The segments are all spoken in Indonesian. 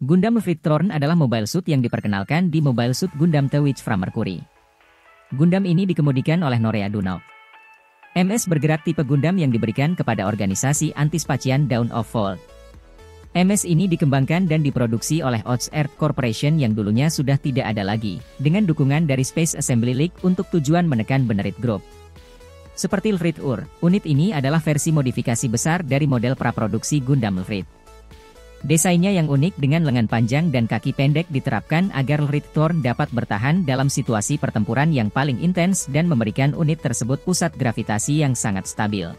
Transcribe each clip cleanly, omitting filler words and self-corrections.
Gundam Fleet Thorn adalah mobile suit yang diperkenalkan di Mobile Suit Gundam The Witch from Mercury. Gundam ini dikemudikan oleh Norea Dunlop. MS bergerak tipe Gundam yang diberikan kepada organisasi anti-Spacian Dawn of Fall. MS ini dikembangkan dan diproduksi oleh Ots Earth Corporation yang dulunya sudah tidak ada lagi, dengan dukungan dari Space Assembly League untuk tujuan menekan Benerit Group. Seperti Lfrid Ur, unit ini adalah versi modifikasi besar dari model praproduksi Gundam Lfrid. Desainnya yang unik dengan lengan panjang dan kaki pendek diterapkan agar Lfrid Thorn dapat bertahan dalam situasi pertempuran yang paling intens dan memberikan unit tersebut pusat gravitasi yang sangat stabil.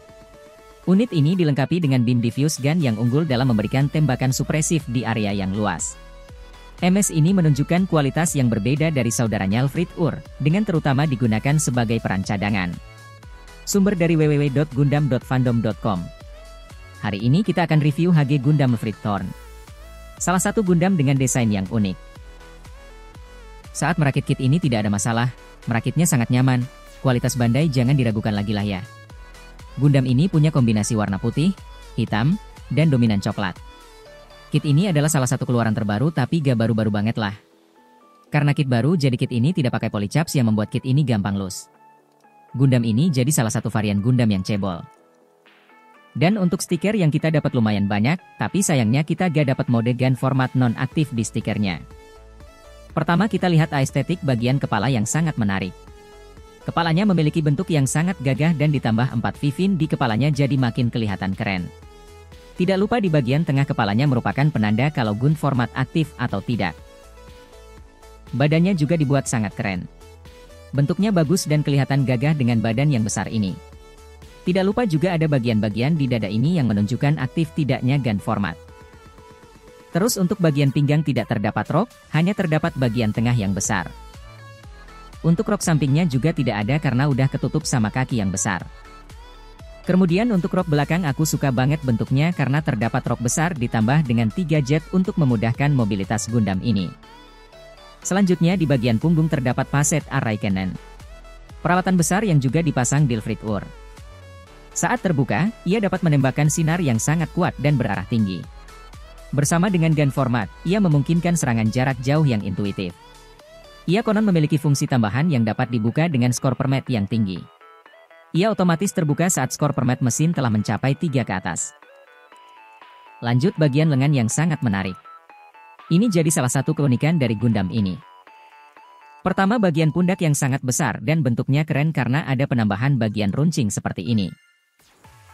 Unit ini dilengkapi dengan beam diffuse gun yang unggul dalam memberikan tembakan supresif di area yang luas. MS ini menunjukkan kualitas yang berbeda dari saudaranya Lfrid Ur, dengan terutama digunakan sebagai peran cadangan. Sumber dari www.gundam.fandom.com. Hari ini kita akan review HG Gundam Lfrid Thorn. Salah satu Gundam dengan desain yang unik. Saat merakit kit ini tidak ada masalah, merakitnya sangat nyaman, kualitas Bandai jangan diragukan lagi lah ya. Gundam ini punya kombinasi warna putih, hitam, dan dominan coklat. Kit ini adalah salah satu keluaran terbaru tapi gak baru-baru banget lah. Karena kit baru jadi kit ini tidak pakai polychaps yang membuat kit ini gampang loose. Gundam ini jadi salah satu varian Gundam yang cebol. Dan untuk stiker yang kita dapat lumayan banyak, tapi sayangnya kita gak dapat mode gun format non-aktif di stikernya. Pertama kita lihat estetik bagian kepala yang sangat menarik. Kepalanya memiliki bentuk yang sangat gagah dan ditambah 4 vivin di kepalanya jadi makin kelihatan keren. Tidak lupa di bagian tengah kepalanya merupakan penanda kalau gun format aktif atau tidak. Badannya juga dibuat sangat keren. Bentuknya bagus dan kelihatan gagah dengan badan yang besar ini. Tidak lupa juga ada bagian-bagian di dada ini yang menunjukkan aktif tidaknya gun format. Terus untuk bagian pinggang tidak terdapat rok, hanya terdapat bagian tengah yang besar. Untuk rok sampingnya juga tidak ada karena udah ketutup sama kaki yang besar. Kemudian untuk rok belakang aku suka banget bentuknya karena terdapat rok besar ditambah dengan 3 jet untuk memudahkan mobilitas Gundam ini. Selanjutnya di bagian punggung terdapat paset array cannon. Peralatan besar yang juga dipasang di Lfrid Ur. Saat terbuka, ia dapat menembakkan sinar yang sangat kuat dan berarah tinggi. Bersama dengan gun format, ia memungkinkan serangan jarak jauh yang intuitif. Ia konon memiliki fungsi tambahan yang dapat dibuka dengan skor permet yang tinggi. Ia otomatis terbuka saat skor permet mesin telah mencapai 3 ke atas. Lanjut bagian lengan yang sangat menarik. Ini jadi salah satu keunikan dari Gundam ini. Pertama bagian pundak yang sangat besar dan bentuknya keren karena ada penambahan bagian runcing seperti ini.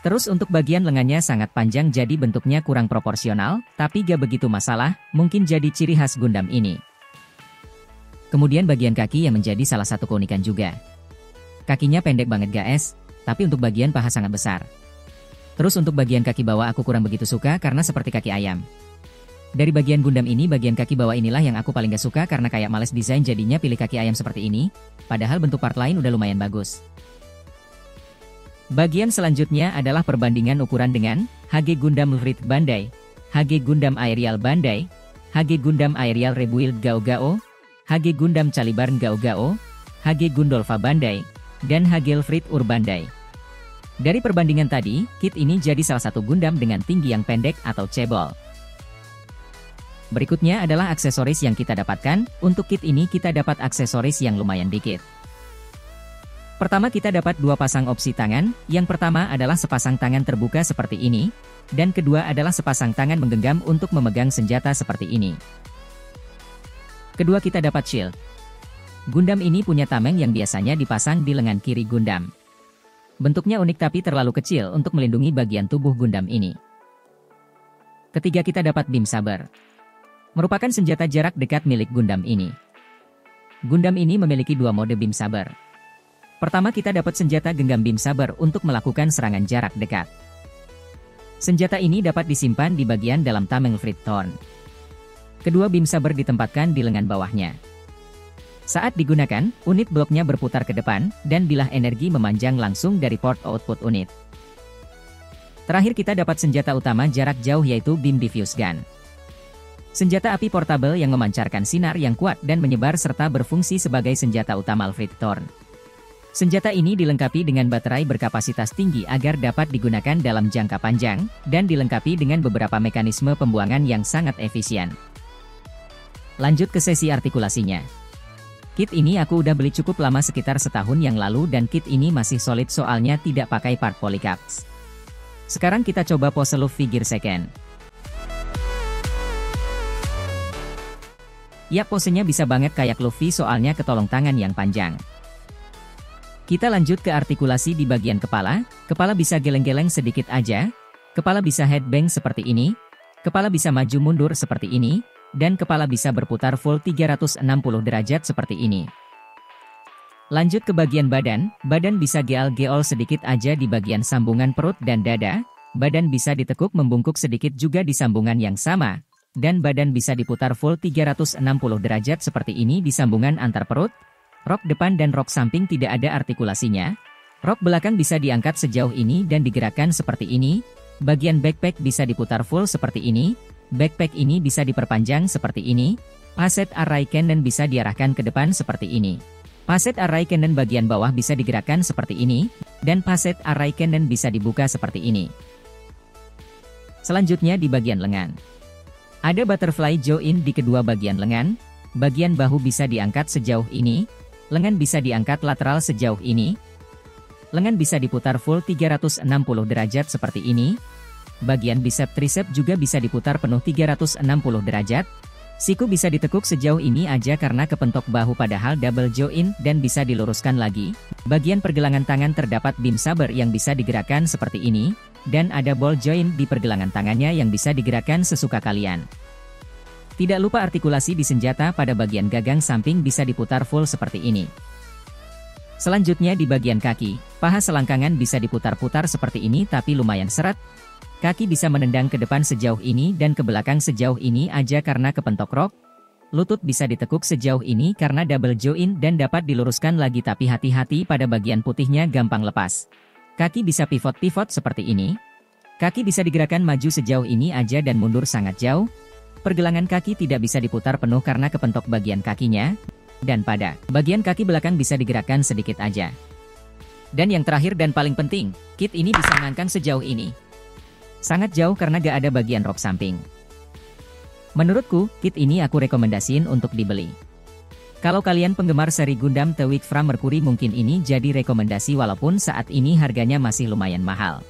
Terus untuk bagian lengannya sangat panjang jadi bentuknya kurang proporsional, tapi gak begitu masalah, mungkin jadi ciri khas Gundam ini. Kemudian bagian kaki yang menjadi salah satu keunikan juga. Kakinya pendek banget guys, tapi untuk bagian paha sangat besar. Terus untuk bagian kaki bawah aku kurang begitu suka karena seperti kaki ayam. Dari bagian Gundam ini bagian kaki bawah inilah yang aku paling gak suka karena kayak males desain jadinya pilih kaki ayam seperti ini, padahal bentuk part lain udah lumayan bagus. Bagian selanjutnya adalah perbandingan ukuran dengan HG Gundam Lfrid Bandai, HG Gundam Aerial Bandai, HG Gundam Aerial Rebuild Gao Gao, HG Gundam Caliburn Gao Gao, HG Gundolfa Bandai, dan HG Lfrid Ur Bandai. Dari perbandingan tadi, kit ini jadi salah satu Gundam dengan tinggi yang pendek atau cebol. Berikutnya adalah aksesoris yang kita dapatkan. Untuk kit ini kita dapat aksesoris yang lumayan dikit. Pertama kita dapat 2 pasang opsi tangan, yang pertama adalah sepasang tangan terbuka seperti ini, dan kedua adalah sepasang tangan menggenggam untuk memegang senjata seperti ini. Kedua kita dapat shield. Gundam ini punya tameng yang biasanya dipasang di lengan kiri Gundam. Bentuknya unik tapi terlalu kecil untuk melindungi bagian tubuh Gundam ini. Ketiga kita dapat beam saber. Merupakan senjata jarak dekat milik Gundam ini. Gundam ini memiliki 2 mode beam saber. Pertama kita dapat senjata genggam beam saber untuk melakukan serangan jarak dekat. Senjata ini dapat disimpan di bagian dalam tameng Lfrid Thorn. Kedua beam saber ditempatkan di lengan bawahnya. Saat digunakan, unit bloknya berputar ke depan, dan bilah energi memanjang langsung dari port output unit. Terakhir kita dapat senjata utama jarak jauh yaitu beam diffuse gun. Senjata api portable yang memancarkan sinar yang kuat dan menyebar serta berfungsi sebagai senjata utama Lfrid Thorn. Senjata ini dilengkapi dengan baterai berkapasitas tinggi agar dapat digunakan dalam jangka panjang, dan dilengkapi dengan beberapa mekanisme pembuangan yang sangat efisien. Lanjut ke sesi artikulasinya. Kit ini aku udah beli cukup lama, sekitar setahun yang lalu, dan kit ini masih solid soalnya tidak pakai part polycaps. Sekarang kita coba pose Luffy gear second. Ya, posenya bisa banget kayak Luffy soalnya ketolong tangan yang panjang. Kita lanjut ke artikulasi di bagian kepala. Kepala bisa geleng-geleng sedikit aja, kepala bisa headbang seperti ini, kepala bisa maju mundur seperti ini, dan kepala bisa berputar full 360 derajat seperti ini. Lanjut ke bagian badan. Badan bisa geol-geol sedikit aja di bagian sambungan perut dan dada, badan bisa ditekuk membungkuk sedikit juga di sambungan yang sama, dan badan bisa diputar full 360 derajat seperti ini di sambungan antar perut. Rok depan dan rok samping tidak ada artikulasinya. Rok belakang bisa diangkat sejauh ini dan digerakkan seperti ini. Bagian backpack bisa diputar full seperti ini. Backpack ini bisa diperpanjang seperti ini. Facet array cannon bisa diarahkan ke depan seperti ini. Facet array cannon bagian bawah bisa digerakkan seperti ini, dan facet array cannon bisa dibuka seperti ini. Selanjutnya di bagian lengan. Ada butterfly join di kedua bagian lengan. Bagian bahu bisa diangkat sejauh ini. Lengan bisa diangkat lateral sejauh ini. Lengan bisa diputar full 360 derajat seperti ini. Bagian bicep tricep juga bisa diputar penuh 360 derajat. Siku bisa ditekuk sejauh ini aja karena kepentok bahu padahal double join dan bisa diluruskan lagi. Bagian pergelangan tangan terdapat beam saber yang bisa digerakkan seperti ini, dan ada ball joint di pergelangan tangannya yang bisa digerakkan sesuka kalian. Tidak lupa artikulasi di senjata pada bagian gagang samping bisa diputar full seperti ini. Selanjutnya di bagian kaki, paha selangkangan bisa diputar-putar seperti ini tapi lumayan seret. Kaki bisa menendang ke depan sejauh ini dan ke belakang sejauh ini aja karena kepentok rok. Lutut bisa ditekuk sejauh ini karena double join dan dapat diluruskan lagi, tapi hati-hati pada bagian putihnya gampang lepas. Kaki bisa pivot-pivot seperti ini. Kaki bisa digerakkan maju sejauh ini aja dan mundur sangat jauh. Pergelangan kaki tidak bisa diputar penuh karena kepentok bagian kakinya. Dan pada bagian kaki belakang bisa digerakkan sedikit aja. Dan yang terakhir dan paling penting, kit ini bisa ngangkang sejauh ini. Sangat jauh karena gak ada bagian rok samping. Menurutku, kit ini aku rekomendasiin untuk dibeli. Kalau kalian penggemar seri Gundam The Weak from Mercury mungkin ini jadi rekomendasi walaupun saat ini harganya masih lumayan mahal.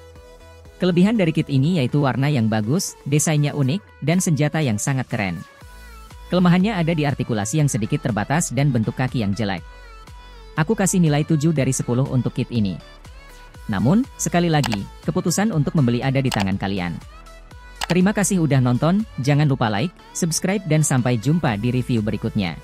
Kelebihan dari kit ini yaitu warna yang bagus, desainnya unik, dan senjata yang sangat keren. Kelemahannya ada di artikulasi yang sedikit terbatas dan bentuk kaki yang jelek. Aku kasih nilai 7 dari 10 untuk kit ini. Namun, sekali lagi, keputusan untuk membeli ada di tangan kalian. Terima kasih udah nonton, jangan lupa like, subscribe dan sampai jumpa di review berikutnya.